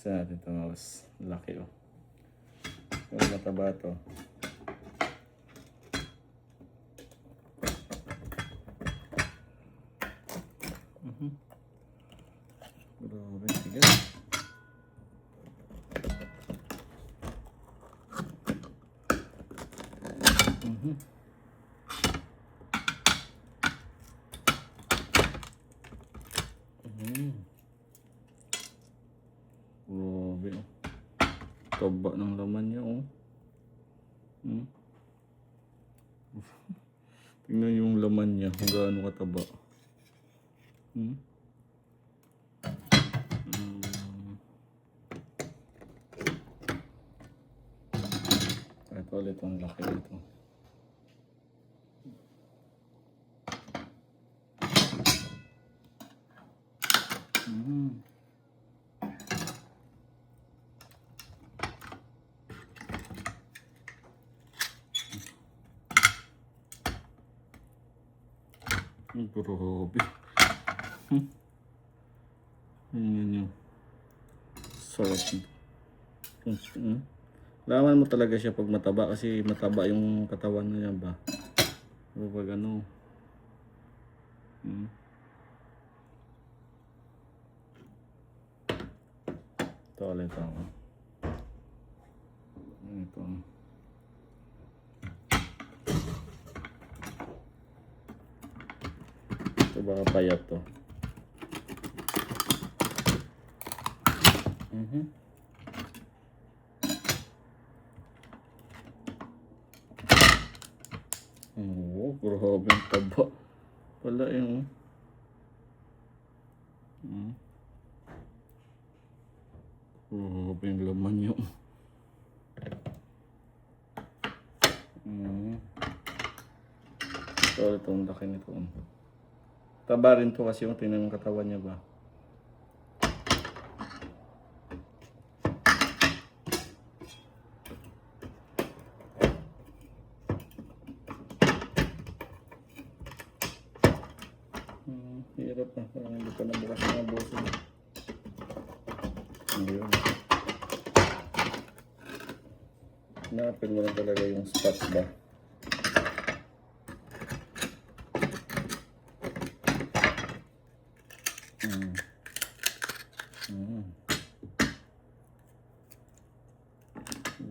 Buksan natin ito, mas laki oh. Yung mataba ito. Grabe, tigas. Grabe oh. Taba ng laman niya oh. Tingnan yung laman niya kung gaano kataba. Ito ulit ang laki nito. Grabe. Yan yung sarap nito. Laman mo talaga siya pag mataba kasi mataba yung katawan niya ba. O pag ano. Ito ulit ako. Ito. Ito baka payat to. Oh, grabe ang taba. Wala yung grabe yung laman nyo. So, itong laki nito. Taba rin to kasi yung tingnan yung katawan niya ba. Hirap na. Parang hindi pa nabukas mga boso. Ayun. Napin mo lang talaga yung spot ba.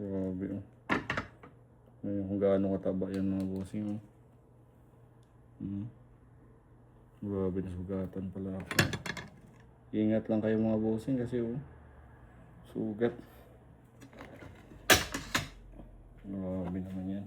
Grabe oh. Ayun kung gaano kataba yan mga bossing oh. Grabe na sugatan pala ako. Ingat lang kayo mga bossing kasi oh, sugat. Grabe naman yan.